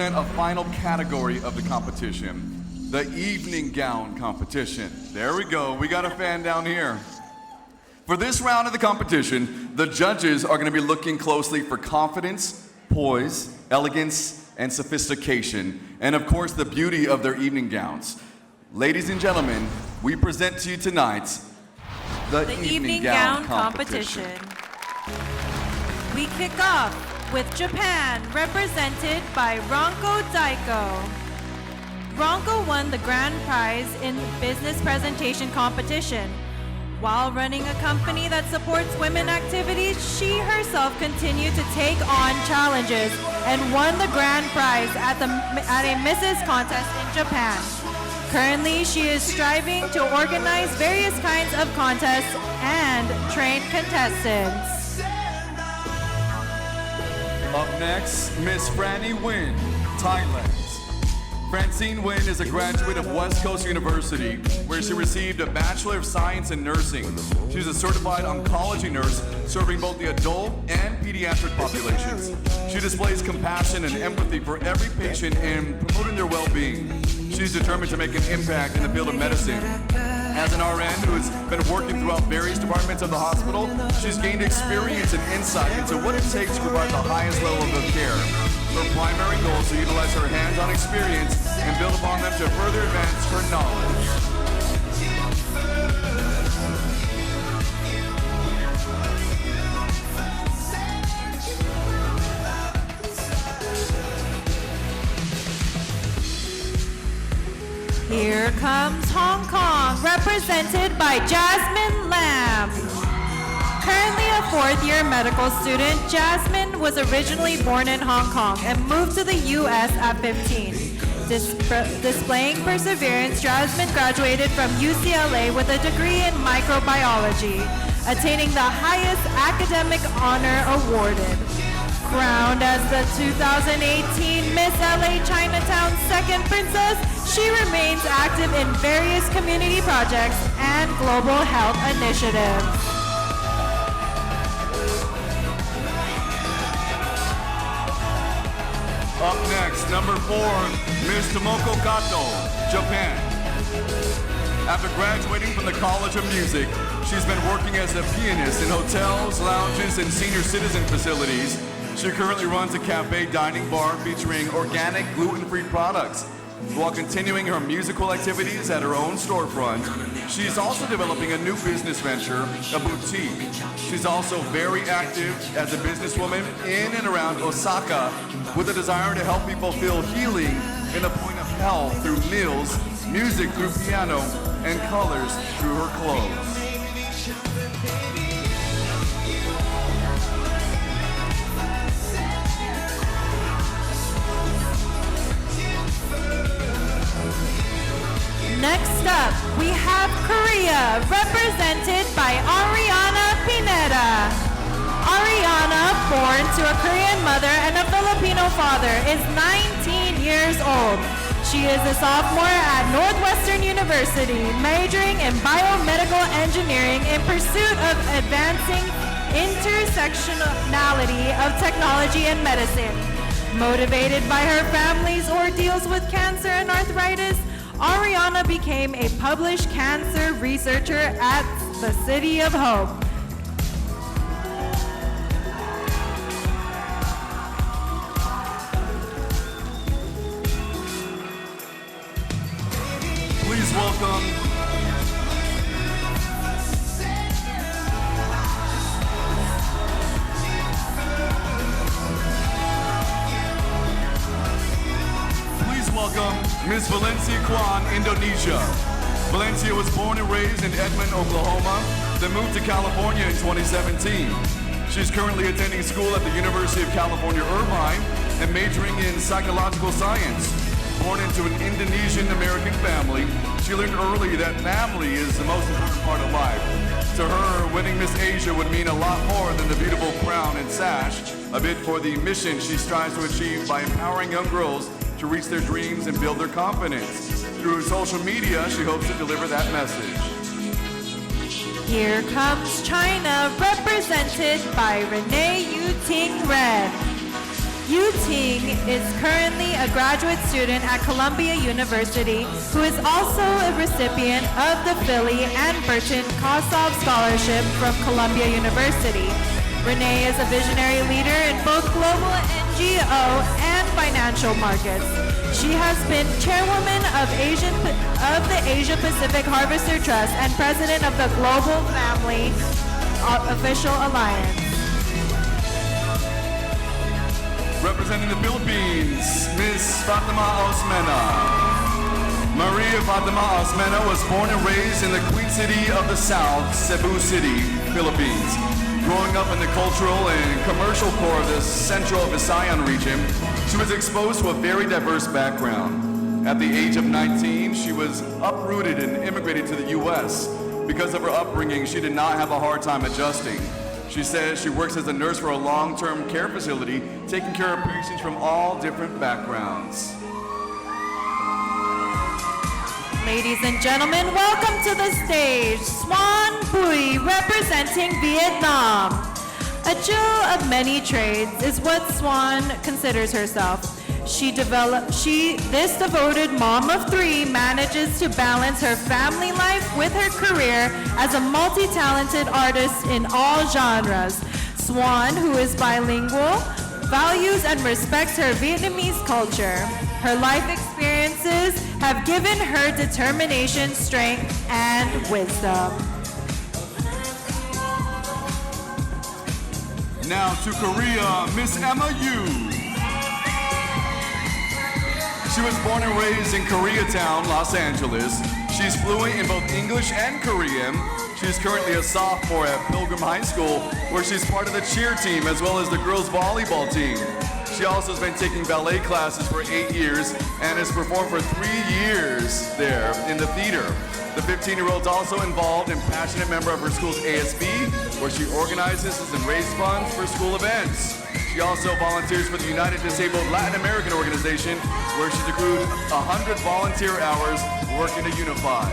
present a final category of the competition, the evening gown competition. There we go, we got a fan down here. For this round of the competition, the judges are going to be looking closely for confidence, poise, elegance, and sophistication, and of course the beauty of their evening gowns. Ladies and gentlemen, we present to you tonight the evening gown competition. We kick off with Japan, represented by Ronko Daiko. Ronko won the grand prize in business presentation competition. While running a company that supports women activities, she herself continued to take on challenges and won the grand prize at a Mrs. contest in Japan. Currently, she is striving to organize various kinds of contests and train contestants. Up next, Miss Franny Win, Thailand. Francine Win is a graduate of West Coast University, where she received a Bachelor of Science in Nursing. She's a certified oncology nurse, serving both the adult and pediatric populations. She displays compassion and empathy for every patient and promoting their well-being. She's determined to make an impact in the field of medicine. As an RN who has been working throughout various departments of the hospital, she's gained experience and insight into what it takes to provide the highest level of care. Her primary goal is to utilize her hands-on experience and build upon them to further advance her knowledge. Here comes Hong Kong, represented by Jasmine Lam. Currently a fourth-year medical student, Jasmine was originally born in Hong Kong and moved to the U.S. at 15. Displaying perseverance, Jasmine graduated from UCLA with a degree in microbiology, attaining the highest academic honor awarded. Crowned as the 2018 Miss LA Chinatown Second Princess, she remains active in various community projects and global health initiatives. Up next, number 4, Ms. Tomoko Kato, Japan. After graduating from the College of Music, she's been working as a pianist in hotels, lounges, and senior citizen facilities. She currently runs a cafe dining bar featuring organic, gluten-free products. While continuing her musical activities at her own storefront, she's also developing a new business venture, a boutique. She's also very active as a businesswoman in and around Osaka, with a desire to help people feel healing in the point of health through meals, music through piano, and colors through her clothes. Next up, we have Korea, represented by Ariana Pineda. Ariana, born to a Korean mother and a Filipino father, is 19 years old. She is a sophomore at Northwestern University, majoring in biomedical engineering in pursuit of advancing intersectionality of technology and medicine. Motivated by her family's ordeals with cancer and arthritis, Ariana became a published cancer researcher at the City of Hope. Please welcome Ms. Valencia Kwan, Indonesia. Valencia was born and raised in Edmond, Oklahoma, then moved to California in 2017. She's currently attending school at the University of California, Irvine, and majoring in psychological science. Born into an Indonesian-American family, she learned early that family is the most important part of life. To her, winning Miss Asia would mean a lot more than the beautiful crown and sash, a bid for the mission she strives to achieve by empowering young girls to reach their dreams and build their confidence. Through social media, she hopes to deliver that message. Here comes China, represented by Renee Yu Ting Ren. Yu Ting is currently a graduate student at Columbia University who is also a recipient of the Philly and Burton Kossoff Scholarship from Columbia University. Renee is a visionary leader in both global NGO and financial markets. She has been chairwoman of the Asia Pacific Harvester Trust and president of the Global Family Official Alliance. Representing the Philippines, Miss Fatima Osmena. Maria Fatima Osmena was born and raised in the Queen City of the South, Cebu City, Philippines. Growing up in the cultural and commercial core of the Central Visayan region, she was exposed to a very diverse background. At the age of 19, she was uprooted and immigrated to the U.S. Because of her upbringing, she did not have a hard time adjusting. She says she works as a nurse for a long-term care facility, taking care of patients from all different backgrounds. Ladies and gentlemen, welcome to the stage, Swan Bui, representing Vietnam. A Jill of many trades is what Swan considers herself. This devoted mom of three manages to balance her family life with her career as a multi-talented artist in all genres. Swan, who is bilingual, values and respects her Vietnamese culture. Her life experiences have given her determination, strength, and wisdom. Now to Korea, Miss Emma Yu. She was born and raised in Koreatown, Los Angeles. She's fluent in both English and Korean. She's currently a sophomore at Pilgrim High School, where she's part of the cheer team as well as the girls volleyball team. She also has been taking ballet classes for 8 years and has performed for 3 years there in the theater. The 15-year-old's also involved and passionate member of her school's ASB, where she organizes and raises funds for school events. She also volunteers for the United Disabled Latin American Organization, where she's accrued 100 volunteer hours working to unify.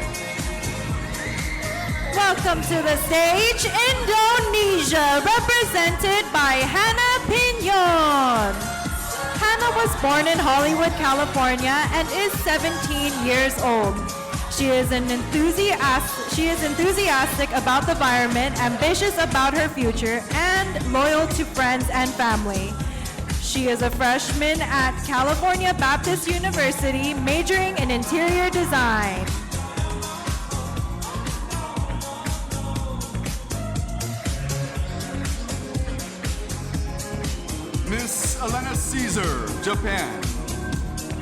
Welcome to the stage, Indonesia, represented by Hannah Pinon. Hannah was born in Hollywood, California, and is 17 years old. She is enthusiastic about the environment, ambitious about her future, and loyal to friends and family. She is a freshman at California Baptist University, majoring in interior design. Miss Elena Caesar, Japan.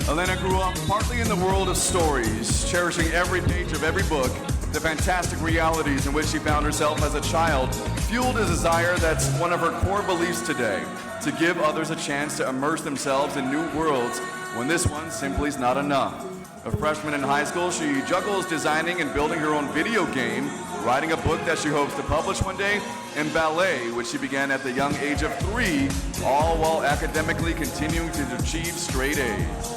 Elena grew up partly in the world of stories, cherishing every page of every book, the fantastic realities in which she found herself as a child, fueled a desire that's one of her core beliefs today, to give others a chance to immerse themselves in new worlds when this one simply is not enough. A freshman in high school, she juggles designing and building her own video game, writing a book that she hopes to publish one day, and ballet, which she began at the young age of 3, all while academically continuing to achieve straight A's.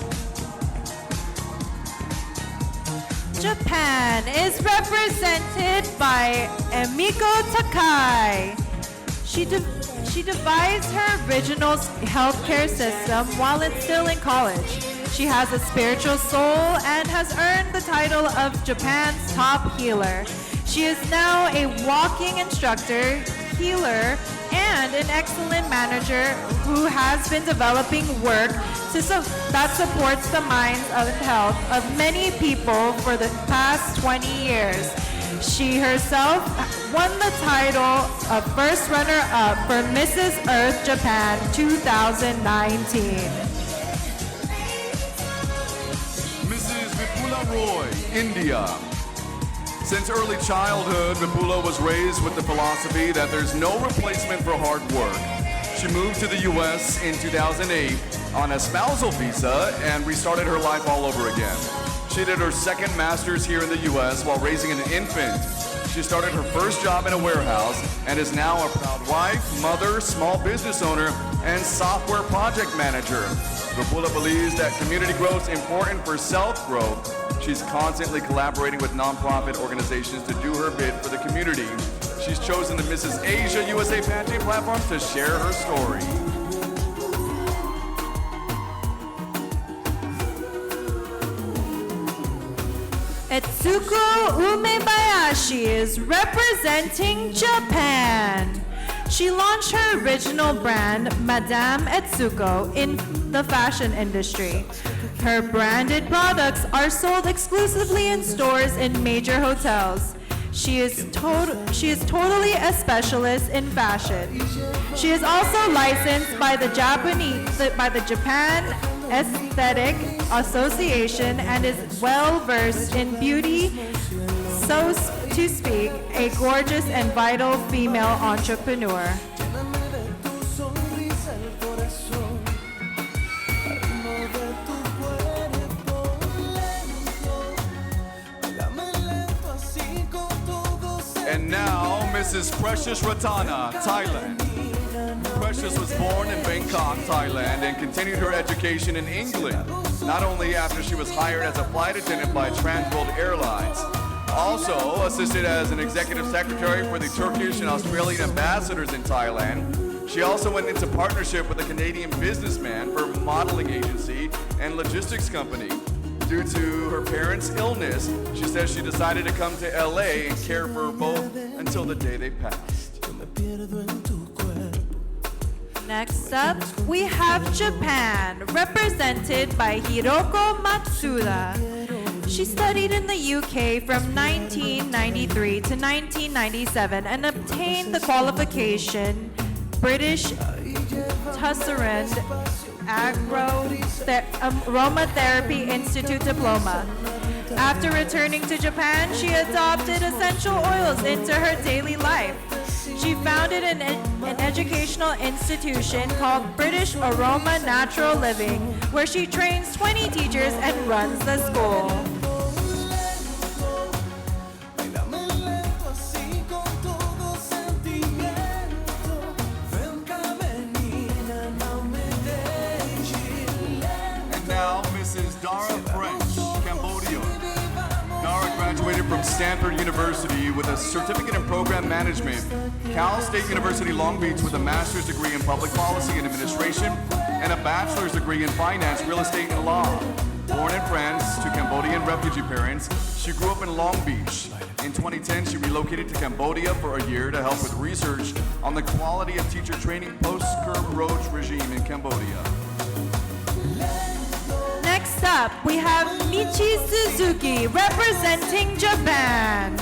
Japan is represented by Emiko Takai. She devised her original healthcare system while it's still in college. She has a spiritual soul and has earned the title of Japan's top healer. She is now a walking instructor, healer, and an excellent manager who has been developing work that supports the minds and health of many people for the past 20 years. She herself won the title of first runner-up for Mrs. Earth Japan 2019. Mrs. Vipula Roy, India. Since early childhood, Vipula was raised with the philosophy that there's no replacement for hard work. She moved to the U.S. in 2008 on a spousal visa and restarted her life all over again. She did her second master's here in the U.S. while raising an infant. She started her first job in a warehouse and is now a proud wife, mother, small business owner, and software project manager. Vipula believes that community growth is important for self-growth. She's constantly collaborating with nonprofit organizations to do her bit for the community. She's chosen the Mrs. Asia USA Pageant platform to share her story. Etsuko Umebayashi is representing Japan. She launched her original brand, Madame Etsuko, in the fashion industry. Her branded products are sold exclusively in stores in major hotels. She is totally a specialist in fashion. She is also licensed by the Japan Aesthetic Association and is well versed in beauty, so to speak, a gorgeous and vital female entrepreneur. And now, Mrs. Precious Ratana, Thailand. Precious was born in Bangkok, Thailand, and continued her education in England, not only after she was hired as a flight attendant by Transworld Airlines, also assisted as an executive secretary for the Turkish and Australian ambassadors in Thailand. She also went into partnership with a Canadian businessman for a modeling agency and logistics company. Due to her parents' illness, she says she decided to come to LA and care for both until the day they passed. Next up, we have Japan, represented by Hiroko Matsuda. She studied in the UK from 1993 to 1997 and obtained the qualification British Tusserand Aromatherapy Institute diploma. After returning to Japan, she adopted essential oils into her daily life. She founded an educational institution called British Aroma Natural Living, where she trains 20 teachers and runs the school. Graduated from Stanford University with a certificate in program management, Cal State University Long Beach with a master's degree in public policy and administration, and a bachelor's degree in finance, real estate, and law. Born in France to Cambodian refugee parents, she grew up in Long Beach. In 2010, she relocated to Cambodia for a year to help with research on the quality of teacher training post-Khmer Rouge regime in Cambodia. Next up, we have Michi Suzuki, representing Japan.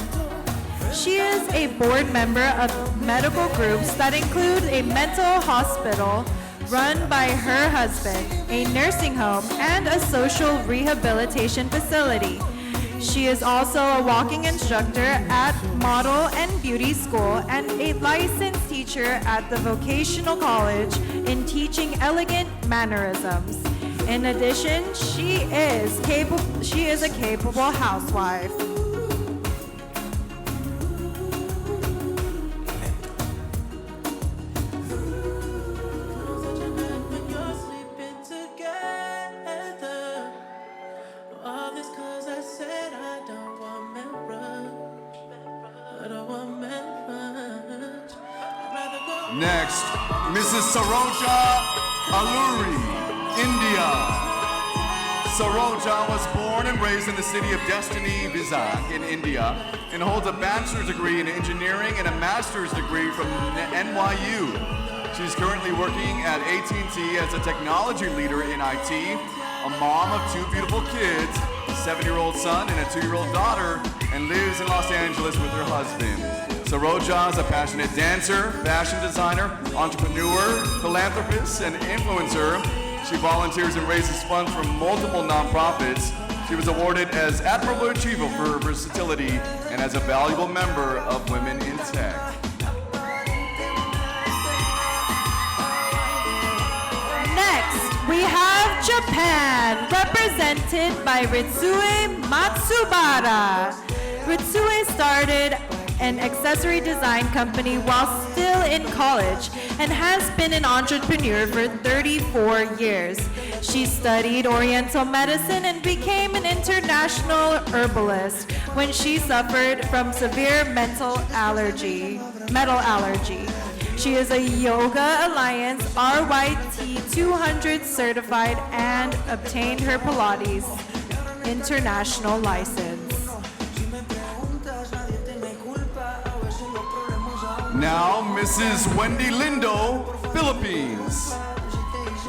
She is a board member of medical groups that include a mental hospital run by her husband, a nursing home, and a social rehabilitation facility. She is also a walking instructor at Model and Beauty School and a licensed teacher at the vocational college in teaching elegant mannerisms. In addition, she is a capable housewife. Next, Mrs. Saroja Alluri, India. Saroja was born and raised in the city of Destiny, Vizag, in India, and holds a bachelor's degree in engineering and a master's degree from NYU. She's currently working at AT&T as a technology leader in IT, a mom of two beautiful kids, a 7-year-old son and a 2-year-old daughter, and lives in Los Angeles with her husband. Saroja is a passionate dancer, fashion designer, entrepreneur, philanthropist, and influencer. She volunteers and raises funds for multiple nonprofits. She was awarded as Admirable Achiever for versatility and as a valuable member of Women in Tech. Next, we have Japan, represented by Ritsue Matsubara. Ritsue started an accessory design company while still in college and has been an entrepreneur for 34 years. She studied Oriental medicine and became an international herbalist when she suffered from severe metal allergy. She is a Yoga Alliance RYT 200 certified and obtained her Pilates international license. Now, Mrs. Wendy Lindo, Philippines.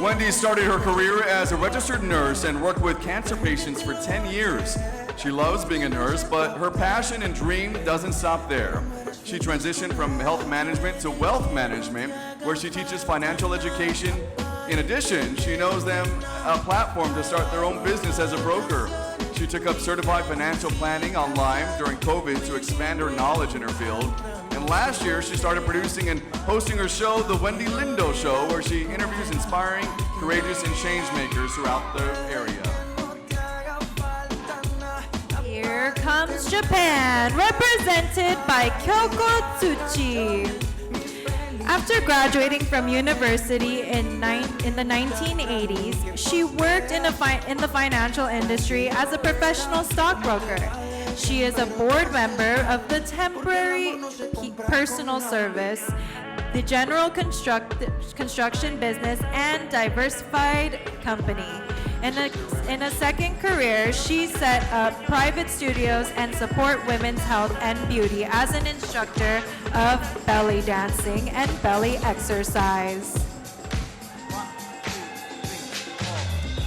Wendy started her career as a registered nurse and worked with cancer patients for 10 years. She loves being a nurse, but her passion and dream doesn't stop there. She transitioned from health management to wealth management, where she teaches financial education. In addition, she knows them a platform to start their own business as a broker. She took up certified financial planning online during COVID to expand her knowledge in her field. And last year, she started producing and hosting her show, The Wendy Lindo Show, where she interviews inspiring, courageous, and change makers throughout the area. Here comes Japan, represented by Kyoko Tsuchi. After graduating from university in the 1980s, she worked in the financial industry as a professional stockbroker. She is a board member of the Temporary Personal Service, the General Construction Business, and Diversified Company. In a second career, she set up private studios and support women's health and beauty as an instructor of belly dancing and belly exercise.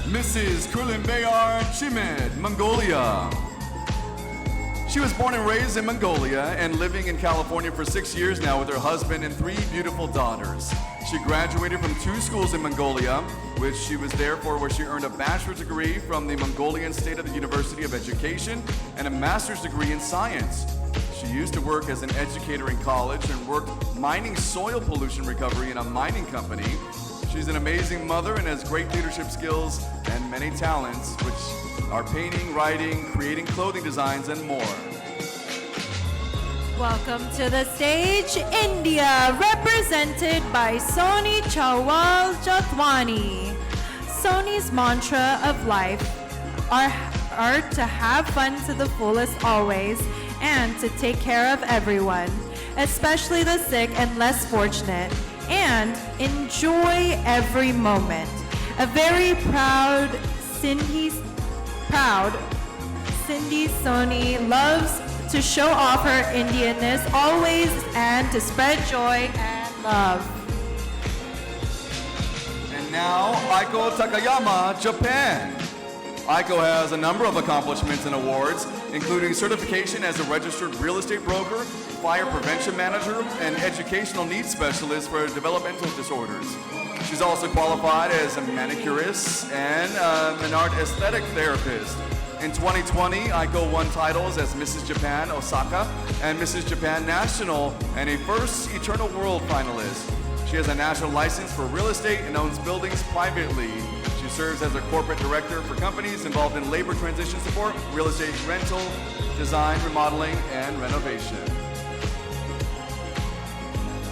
Mrs. Kurlimbayar Chimed, Mongolia. She was born and raised in Mongolia and living in California for 6 years now with her husband and 3 beautiful daughters. She graduated from 2 schools in Mongolia, which she was there for, where she earned a bachelor's degree from the Mongolian State of the University of Education and a master's degree in science. She used to work as an educator in college and worked mining soil pollution recovery in a mining company. She's an amazing mother and has great leadership skills and many talents, which are painting, writing, creating clothing designs, and more. Welcome to the stage, India, represented by Soni Chawal Jotwani. Soni's mantra of life are to have fun to the fullest always and to take care of everyone, especially the sick and less fortunate, and enjoy every moment. A very proud Cindy Soni loves to show off her Indianness always and to spread joy and love. And now, Aiko Takayama, Japan. Aiko has a number of accomplishments and awards, including certification as a registered real estate broker, fire prevention manager, and educational needs specialist for developmental disorders. She's also qualified as a manicurist and an art aesthetic therapist. In 2020, Aiko won titles as Mrs. Japan Osaka and Mrs. Japan National and a first Eternal World finalist. She has a national license for real estate and owns buildings privately. She serves as a corporate director for companies involved in labor transition support, real estate rental, design, remodeling, and renovation.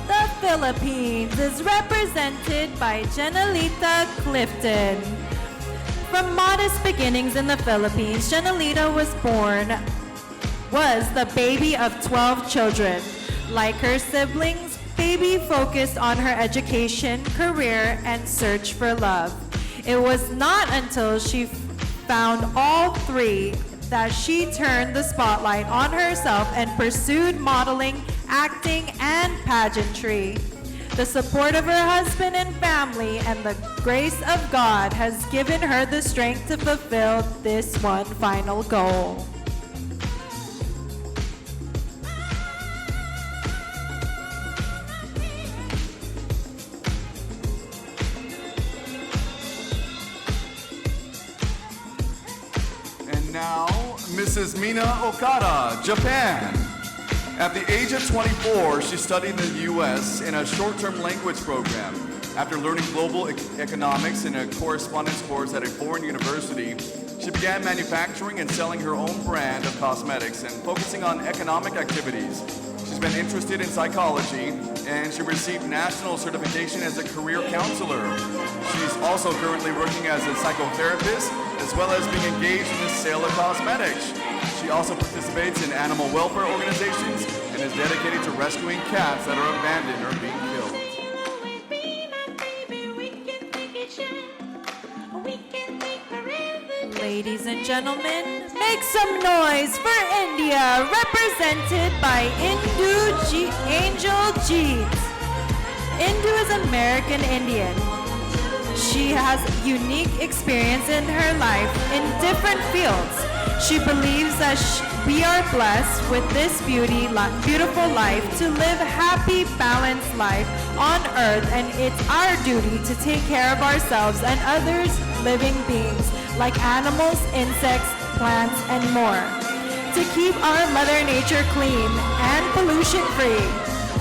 The Philippines is represented by Jenalita Clifton. From modest beginnings in the Philippines, Jenalita was the baby of 12 children. Like her siblings, Baby focused on her education, career, and search for love. It was not until she found all 3 that she turned the spotlight on herself and pursued modeling, acting, and pageantry. The support of her husband and family and the grace of God has given her the strength to fulfill this one final goal. And now, Mrs. Mina Okada, Japan. At the age of 24, she studied in the U.S. in a short-term language program. After learning global economics in a correspondence course at a foreign university, she began manufacturing and selling her own brand of cosmetics and focusing on economic activities. She's been interested in psychology, and she received national certification as a career counselor. She's also currently working as a psychotherapist, as well as being engaged in the sale of cosmetics. She also participates in animal welfare organizations and is dedicated to rescuing cats that are abandoned or being killed. Ladies and gentlemen, make some noise for India, represented by Indu Jeet. Indu is American Indian. She has unique experience in her life in different fields. She believes that we are blessed with this beautiful life to live happy, balanced life on earth, and it's our duty to take care of ourselves and others living beings like animals, insects, plants, and more. To keep our Mother Nature clean and pollution free.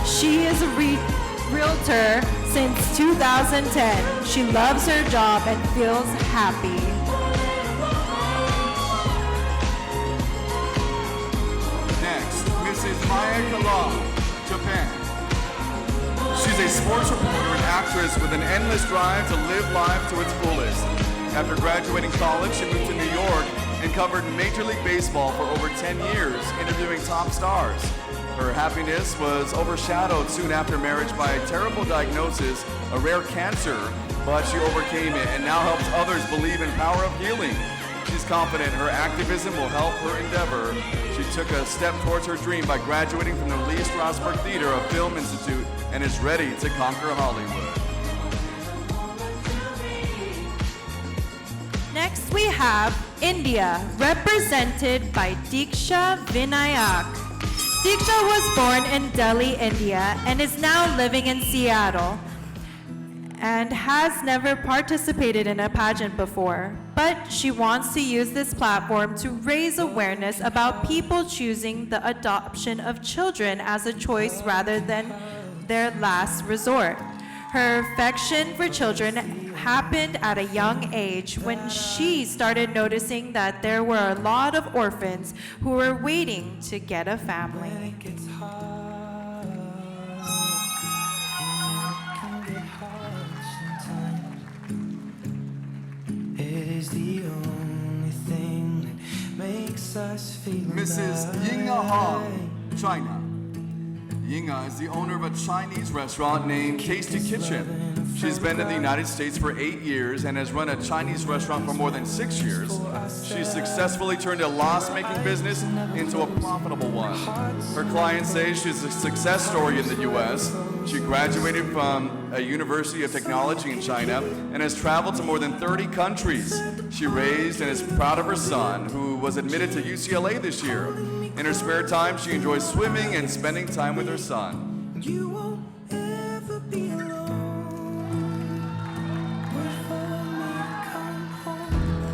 She is a realtor since 2010. She loves her job and feels happy. Next, Mrs. Maya Kala, Japan. She's a sports reporter and actress with an endless drive to live life to its fullest. After graduating college, she moved to New York and covered Major League Baseball for over 10 years, interviewing top stars. Her happiness was overshadowed soon after marriage by a terrible diagnosis, a rare cancer, but she overcame it and now helps others believe in power of healing. She's confident her activism will help her endeavor. She took a step towards her dream by graduating from the Lee Strasberg Theater of Film Institute and is ready to conquer Hollywood. Next we have India, represented by Diksha Vinayak. Diksha was born in Delhi, India, and is now living in Seattle, and has never participated in a pageant before. But she wants to use this platform to raise awareness about people choosing the adoption of children as a choice rather than their last resort. Her affection for children happened at a young age when she started noticing that there were a lot of orphans who were waiting to get a family. Mrs. Yinga Hong, China. Yinga is the owner of a Chinese restaurant named Tasty Kitchen. She's been in the United States for 8 years and has run a Chinese restaurant for more than 6 years. She's successfully turned a loss-making business into a profitable one. Her clients say she's a success story in the U.S. She graduated from a University of Technology in China and has traveled to more than 30 countries. She raised and is proud of her son, who was admitted to UCLA this year. In her spare time, she enjoys swimming and spending time with her son.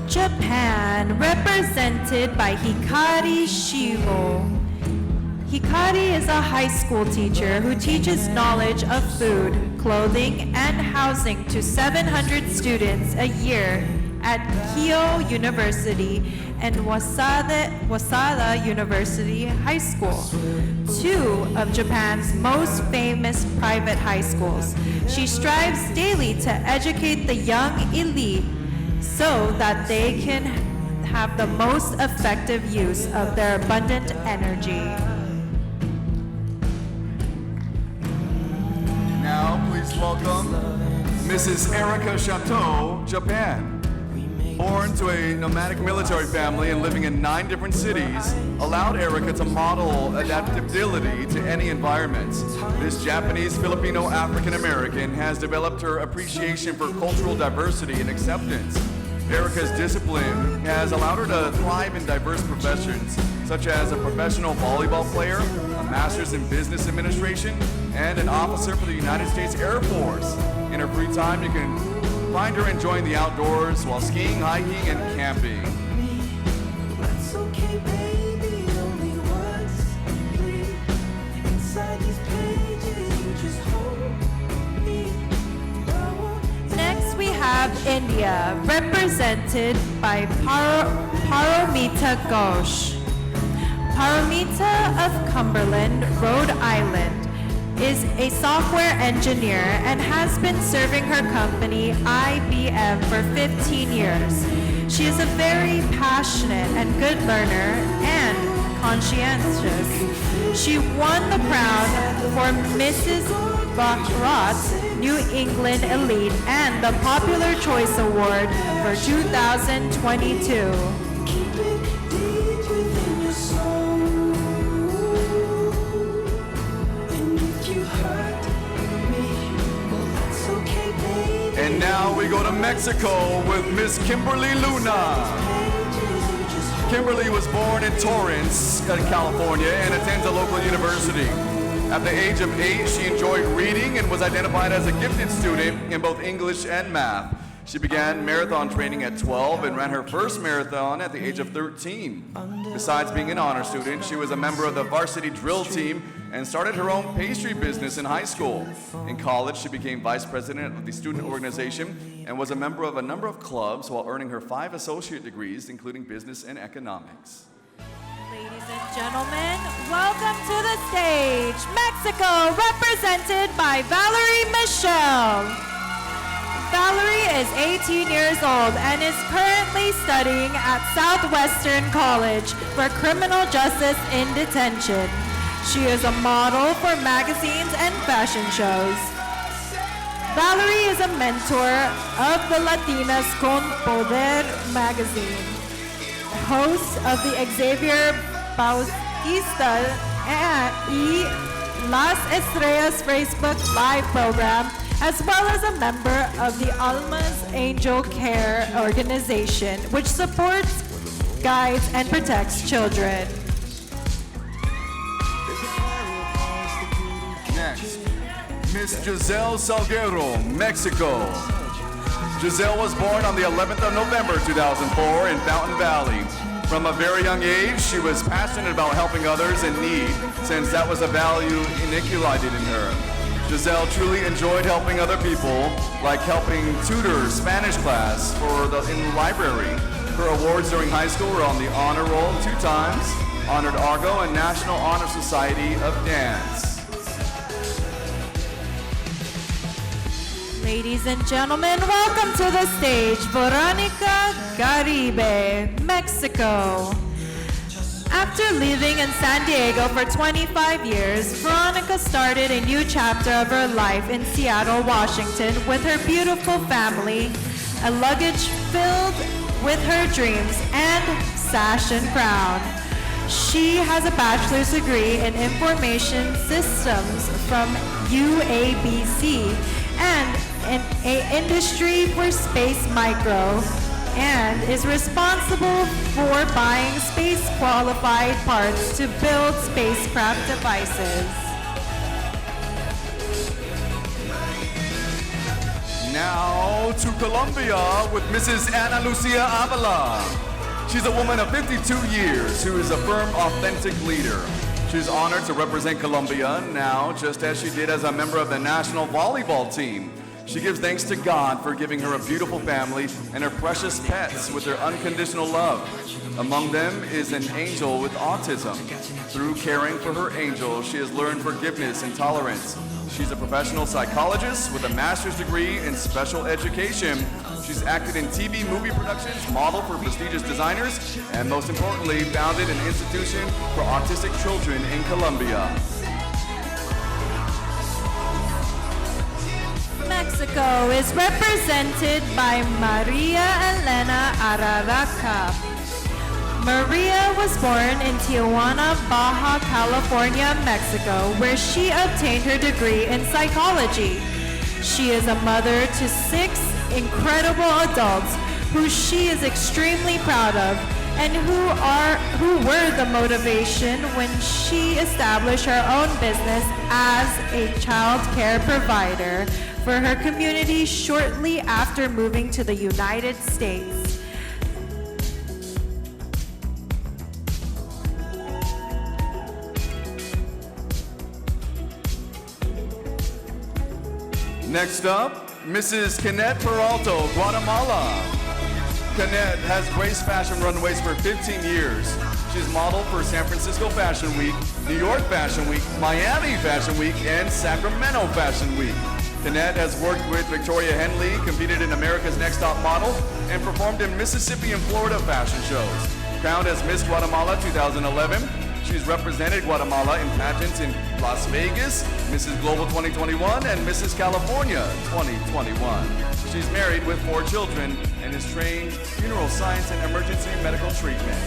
Japan, represented by Hikari Shiho. Hikari is a high school teacher who teaches knowledge of food, clothing, and housing to 700 students a year at Keio University and Waseda University High School, two of Japan's most famous private high schools. She strives daily to educate the young elite so that they can have the most effective use of their abundant energy. Now, please welcome Mrs. Erica Chateau, Japan. Born to a nomadic military family and living in 9 different cities, allowed Erica to model adaptability to any environment. This Japanese, Filipino, African American has developed her appreciation for cultural diversity and acceptance. Erica's discipline has allowed her to thrive in diverse professions, such as a professional volleyball player, a master's in business administration, and an officer for the United States Air Force. In her free time, you can find her enjoying the outdoors while skiing, hiking, and camping. Next we have India, represented by Paramita Ghosh. Paramita of Cumberland, Rhode Island, is a software engineer and has been serving her company IBM for 15 years. She is a very passionate and good learner and conscientious. She won the crown for Mrs. Bharat New England Elite and the Popular Choice Award for 2022. And now we go to Mexico with Miss Kimberly Luna. Kimberly was born in Torrance, California, and attends a local university. At the age of 8, she enjoyed reading and was identified as a gifted student in both English and math. She began marathon training at 12 and ran her first marathon at the age of 13. Besides being an honor student, she was a member of the varsity drill team and started her own pastry business in high school. In college, she became vice president of the student organization and was a member of a number of clubs while earning her 5 associate degrees, including business and economics. Ladies and gentlemen, welcome to the stage, Mexico, represented by Valerie Michelle. Valerie is 18 years old and is currently studying at Southwestern College for Criminal Justice in Detention. She is a model for magazines and fashion shows. Valerie is a mentor of the Latinas con Poder magazine, host of the Xavier Bautista y Las Estrellas Facebook Live program, as well as a member of the Alma's Angel Care organization, which supports, guides, and protects children. Next, Miss Giselle Salguero, Mexico. Giselle was born on the 11th of November 2004 in Fountain Valley. From a very young age, she was passionate about helping others in need, since that was a value inculcated in her. Giselle truly enjoyed helping other people, like helping tutor Spanish class in the library. Her awards during high school were on the Honor Roll 2 times, Honored Argo, and National Honor Society of Dance. Ladies and gentlemen, welcome to the stage, Veronica Garibe, Mexico. After living in San Diego for 25 years, Veronica started a new chapter of her life in Seattle, Washington, with her beautiful family, a luggage filled with her dreams, and sash and crown. She has a bachelor's degree in information systems from UABC and an industry for space micro, and is responsible for buying space-qualified parts to build spacecraft devices. Now to Colombia with Mrs. Ana Lucia Avila. She's a woman of 52 years who is a firm, authentic leader. She's honored to represent Colombia now, just as she did as a member of the national volleyball team. She gives thanks to God for giving her a beautiful family and her precious pets with their unconditional love. Among them is an angel with autism. Through caring for her angel, she has learned forgiveness and tolerance. She's a professional psychologist with a master's degree in special education. She's acted in TV movie productions, modeled for prestigious designers, and most importantly, founded an institution for autistic children in Colombia. Mexico is represented by Maria Elena Araraca. Maria was born in Tijuana, Baja California, Mexico, where she obtained her degree in psychology. She is a mother to 6 incredible adults who she is extremely proud of, and who were the motivation when she established her own business as a child care provider for her community shortly after moving to the United States. Next up, Mrs. Canet Peralto, Guatemala. Canet has graced fashion runways for 15 years. She's modeled for San Francisco Fashion Week, New York Fashion Week, Miami Fashion Week, and Sacramento Fashion Week. Canet has worked with Victoria Henley, competed in America's Next Top Model, and performed in Mississippi and Florida fashion shows. Crowned as Miss Guatemala 2011, she's represented Guatemala in pageants in Las Vegas, Mrs. Global 2021, and Mrs. California 2021. She's married with 4 children and is trained funeral science and emergency medical treatment.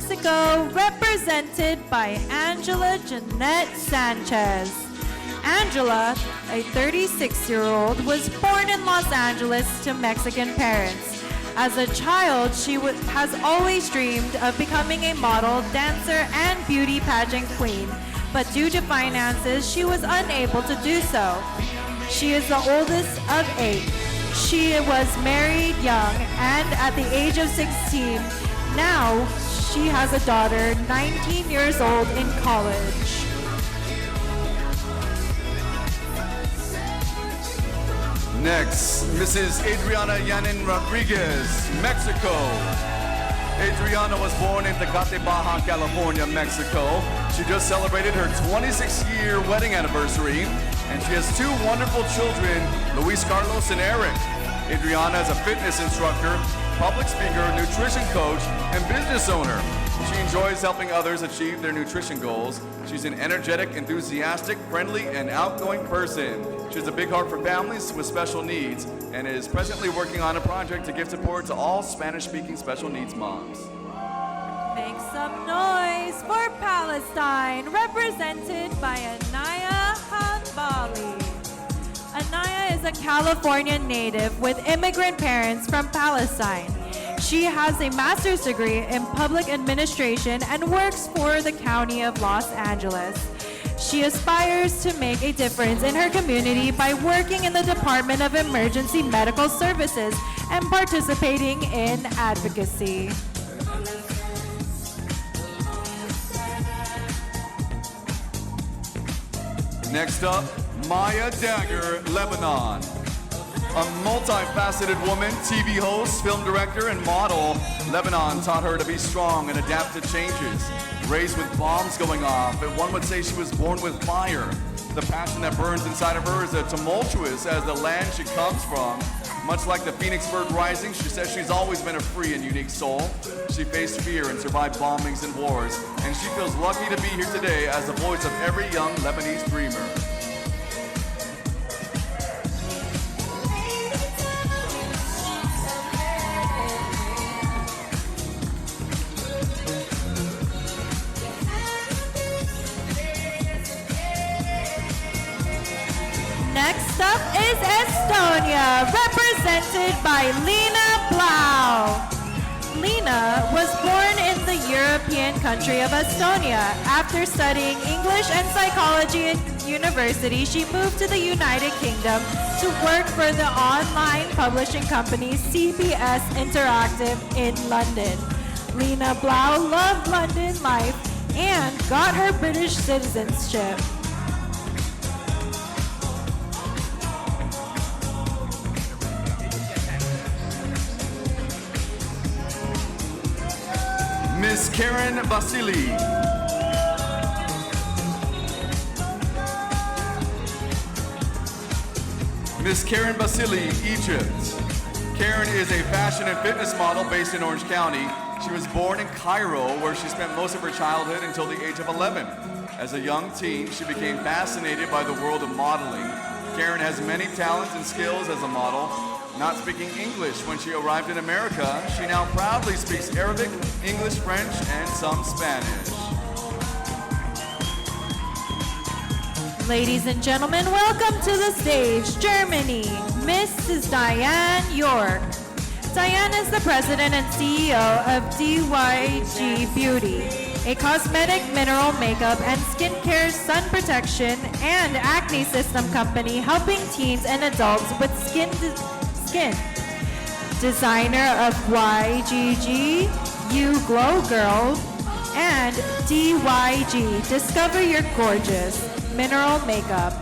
Mexico, represented by Angela Jeanette Sanchez. Angela, a 36-year-old, was born in Los Angeles to Mexican parents. As a child, she has always dreamed of becoming a model, dancer, and beauty pageant queen, but due to finances, she was unable to do so. She is the oldest of 8. She was married young, and at the age of 16, now she has a daughter, 19 years old, in college. Next, Mrs. Adriana Yanin Rodriguez, Mexico. Adriana was born in Tecate, Baja California, Mexico. She just celebrated her 26-year wedding anniversary, and she has 2 wonderful children, Luis Carlos and Eric. Adriana is a fitness instructor, public speaker, nutrition coach, and business owner. She enjoys helping others achieve their nutrition goals. She's an energetic, enthusiastic, friendly, and outgoing person. She has a big heart for families with special needs and is presently working on a project to give support to all Spanish-speaking special needs moms. Make some noise for Palestine, represented by Anaya Hanbali. Anaya is a California native with immigrant parents from Palestine. She has a master's degree in public administration and works for the County of Los Angeles. She aspires to make a difference in her community by working in the Department of Emergency Medical Services and participating in advocacy. Next up, Maya Dagger, Lebanon. A multifaceted woman, TV host, film director, and model, Lebanon taught her to be strong and adapt to changes. Raised with bombs going off, and one would say she was born with fire. The passion that burns inside of her is as tumultuous as the land she comes from. Much like the Phoenix bird rising, she says she's always been a free and unique soul. She faced fear and survived bombings and wars, and she feels lucky to be here today as the voice of every young Lebanese dreamer. Next up is Estonia, represented by Lena Blau. Lena was born in the European country of Estonia. After studying English and psychology at university, she moved to the United Kingdom to work for the online publishing company CBS Interactive in London. Lena Blau loved London life and got her British citizenship. Miss Karen Vasily. Miss Karen Vasily, Egypt. Karen is a fashion and fitness model based in Orange County. She was born in Cairo, where she spent most of her childhood until the age of 11. As a young teen, she became fascinated by the world of modeling. Karen has many talents and skills as a model. Not speaking English when she arrived in America, she now proudly speaks Arabic, English, French, and some Spanish. Ladies and gentlemen, welcome to the stage, Germany, Mrs. Diane York. Diane is the president and CEO of DYG Beauty, a cosmetic, mineral makeup, and skincare, sun protection, and acne system company helping teens and adults with skin. Designer of YGG, You Glow Girl, and DYG, Discover Your Gorgeous, mineral makeup.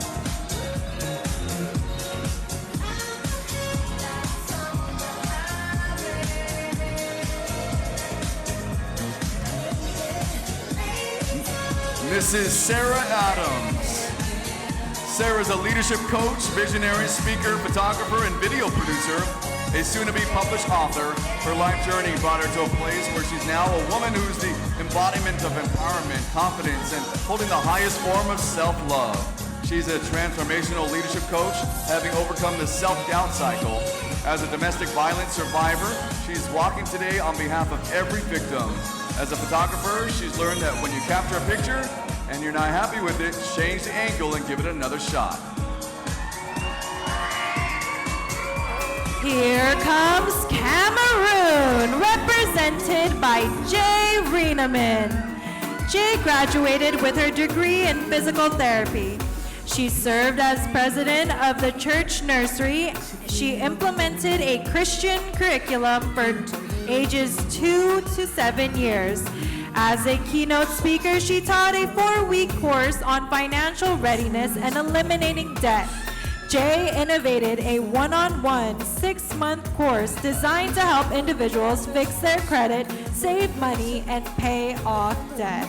Mrs. Sarah Adams. Sarah's a leadership coach, visionary, speaker, photographer, and video producer. A soon-to-be published author, her life journey brought her to a place where she's now a woman who's the embodiment of empowerment, confidence, and holding the highest form of self-love. She's a transformational leadership coach, having overcome the self-doubt cycle. As a domestic violence survivor, she's walking today on behalf of every victim. As a photographer, she's learned that when you capture a picture and you're not happy with it, change the angle and give it another shot. Here comes Cameroon, represented by Jay Rieneman. Jay graduated with her degree in physical therapy. She served as president of the church nursery. She implemented a Christian curriculum for ages 2 to 7 years. As a keynote speaker, she taught a 4-week course on financial readiness and eliminating debt. Jay innovated a one-on-one 6-month course designed to help individuals fix their credit, save money, and pay off debt.